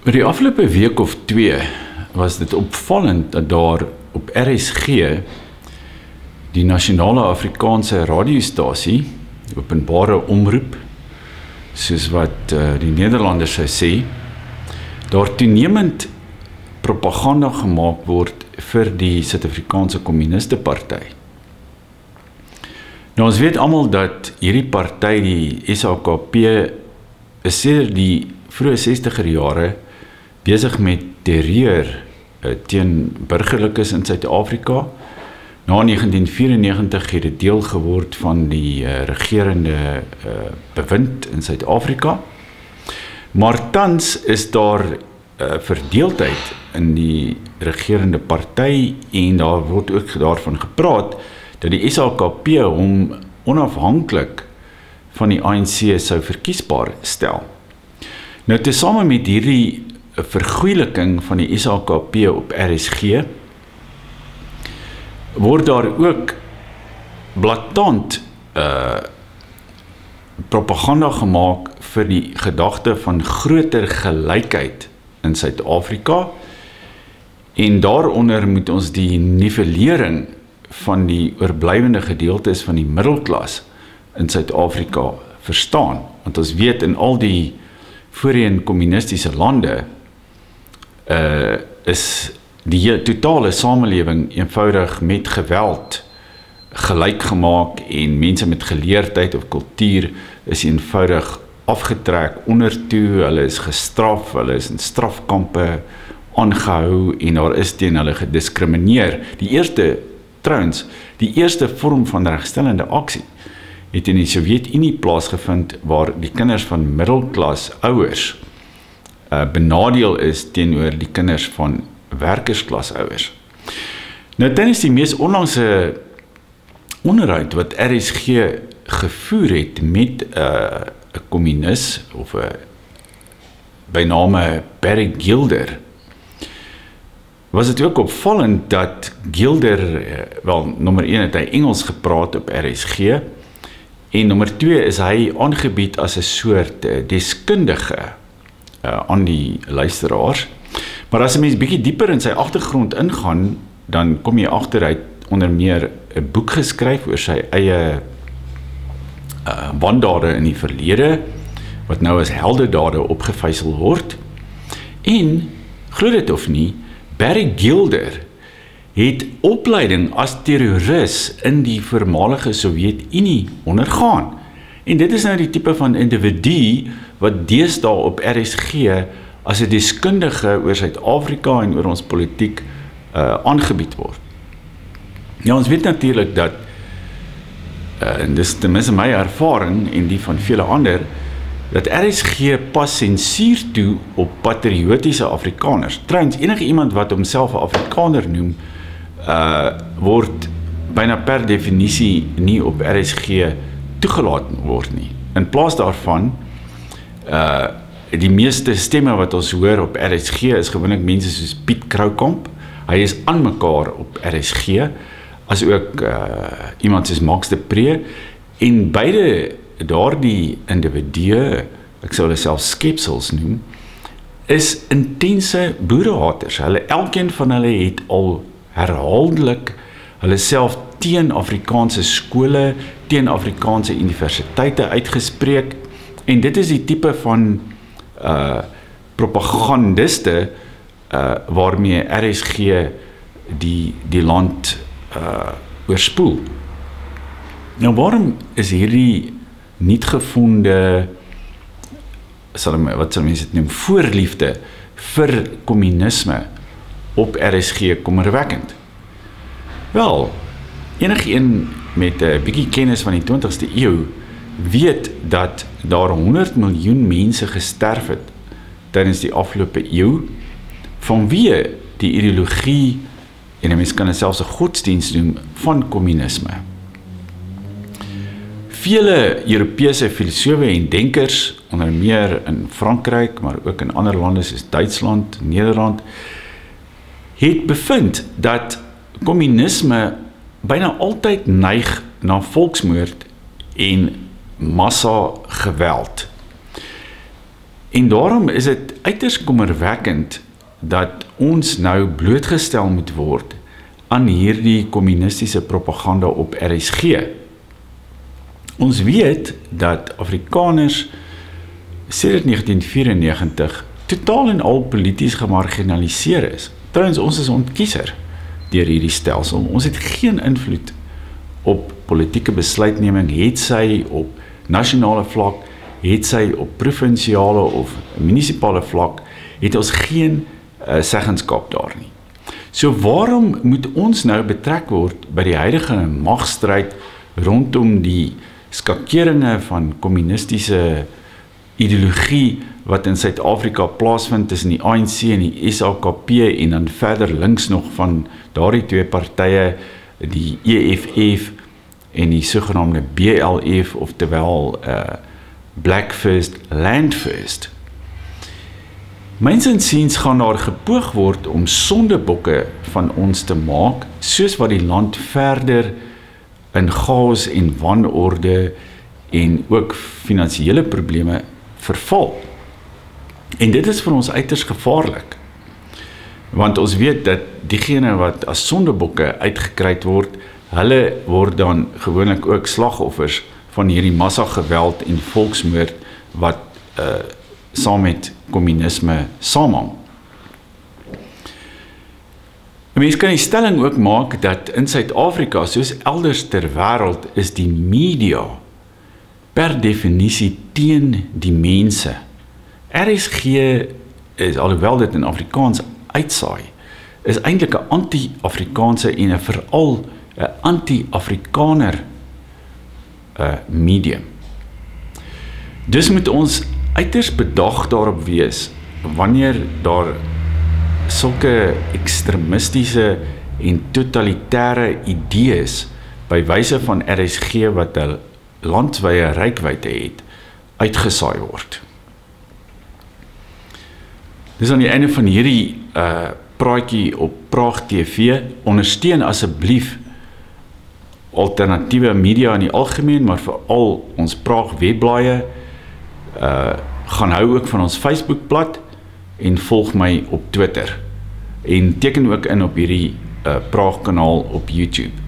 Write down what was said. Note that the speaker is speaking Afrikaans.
Oor die afgelope week of 2 was dit opvallend dat daar op RSG, die Nasionale Afrikaanse radiostasie, die openbare omroep, soos wat die Nederlanders sou sê, daar toenemend propaganda gemaak word vir die Suid-Afrikaanse Communiste Party. Nou ons weet almal dat hierdie party, die SAKP, is sedert die vroeë 60er jare besig met terreur teen burgerlikes in Suid-Afrika. Na 1994 het dit deel geword van die regerende bewind in Suid-Afrika. Maar tans is daar verdeeldheid in die regerende party en daar word ook daarvan gepraat dat die SAKP hom onafhanklik van die ANC sou verkiesbaar stel. Nou tesame met hierdie vergoeilijking van die SAKP op RSG, word daar ook blaatant propaganda gemaak vir die gedagte van groter gelykheid in Suid-Afrika, en daaronder moet ons die nivellering van die oorblywende gedeeltes van die middelklas in Suid-Afrika verstaan, want ons weet in al die voorheen kommunistiese lande is die totale samelewing eenvoudig met geweld gelyk gemaak en mense met geleerdheid of kultuur is eenvoudig afgetrek ondertoe, hulle is gestraf, hulle is in strafkampe aangehou en daar is teen hulle gediskrimineer. Die eerste vorm van regstellende aksie het in die Sowjetunie plaasgevind waar die kinders van middelklas ouers benadeel is teenoor die kinders van werkersklas ouers. Nou tydens die mees onlangse onderhoud wat RSG gevoer het met 'n kommunis of 'n by name Barry Gilder, was dit ook opvallend dat Gilder, wel, nommer 1 het hy Engels gepraat op RSG, en nommer 2 is hy aangebied as 'n soort deskundige aan die luisteraars. Maar as 'n mens bietjie dieper in sy agtergrond ingaan, dan kom jy agter hy het onder meer 'n boek geskryf oor sy eie wandaden in die verlede, wat nou as heldedade opgevysel word. En, glo dit of nie, Barry Gilder het opleiding as terroris in die voormalige Sowjetunie ondergaan. En dit is nou die tipe van individu wat deesdae op RSG as 'n deskundige oor Suid-Afrika en oor ons politiek aangebied word. Ja, ons weet natuurlik dat, en dis ten minste my ervaring en die van vele ander, dat RSG pas sensuur toe op patriotiese Afrikaners. Trouwens, enige iemand wat homself 'n Afrikaner noem, word byna per definisie nie op RSG toegelaat word nie. In plaas daarvan, die meeste stemme wat ons hoor op RSG is gewoonlik mense soos Piet Kroukamp. Hy is aan mekaar op RSG, as ook iemand soos Max de Pre, en beide daardie individue, ek sou hulle self skepsels noem, is intense boerehaters. Elkeen van hulle het al herhaaldelik hulle self teen Afrikaanse skole, teen Afrikaanse universiteite uitgespreek, en dit is die tipe van propagandiste waarmee RSG die land oorspoel. Nou waarom is hierdie niet gevoelde, wat sal mense dit noem, voorliefde vir kommunisme op RSG kommerwekkend? Wel, enigeen met 'n bietjie kennis van die 20ste eeu weet dat daar 100 miljoen mense gesterf het tydens die afgelope eeu vanweë die ideologie, en 'n mens kan dit selfs 'n godsdienst noem, van kommunisme. Vele Europese filosofe en denkers, onder meer in Frankryk, maar ook in ander lande soos Duitsland, Nederland, het bevind dat kommunisme byna altyd neig na volksmoord en massa geweld. En daarom is dit uiters kommerwekkend dat ons nou blootgestel moet word aan hierdie kommunistiese propaganda op RSG. Ons weet dat Afrikaners sedert 1994 totaal en al polities gemarginaliseer is. Trouwens, ons is ontkiezer deur hierdie stelsel. Ons het geen invloed op politieke besluitneming, het sy op nasionale vlak, het sy op provinsiale of munisipale vlak, het ons geen seggenskap daar nie. So waarom moet ons nou betrek word by die huidige magstryd rondom die skakeringe van kommunistiese ideologie wat in Suid-Afrika plaasvind tussen die ANC en die SAKP en dan verder links nog van daardie twee partye, die EFF en die sogenaamde BLF, oftewel Black First, Land First. Myns insiens gaan daar gepoog word om sondebokke van ons te maak, soos wat die land verder in chaos en wanorde en ook finansiële probleme verval. En dit is vir ons uiters gevaarlik, want ons weet dat diegene wat as sondebokke uitgekryt word, hulle word dan gewoonlik ook slagoffers van hierdie massageweld en volksmoord wat saam met kommunisme saamhang. 'n Mens kan die stelling ook maak dat in Suid-Afrika, soos elders ter wêreld, is die media per definisie teen die mense. RSG is, alhoewel dit in Afrikaans uitsaai, is eintlik 'n anti-Afrikaanse en veral 'n anti-Afrikaner medium. Dus moet ons uiters bedag daarop wees wanneer daar sulke ekstremistiese en totalitêre idees by wyse van RSG wat 'n landwye reikwyte het, uitgesaai word. Dis aan die einde van hierdie praatjie op Praag TV. Ondersteun asseblief alternatiewe media in die algemeen, maar veral ons Praag webblaaie. Gaan hou ook van ons Facebookblad en volg my op Twitter. En teken ook in op hierdie Praag kanaal op YouTube.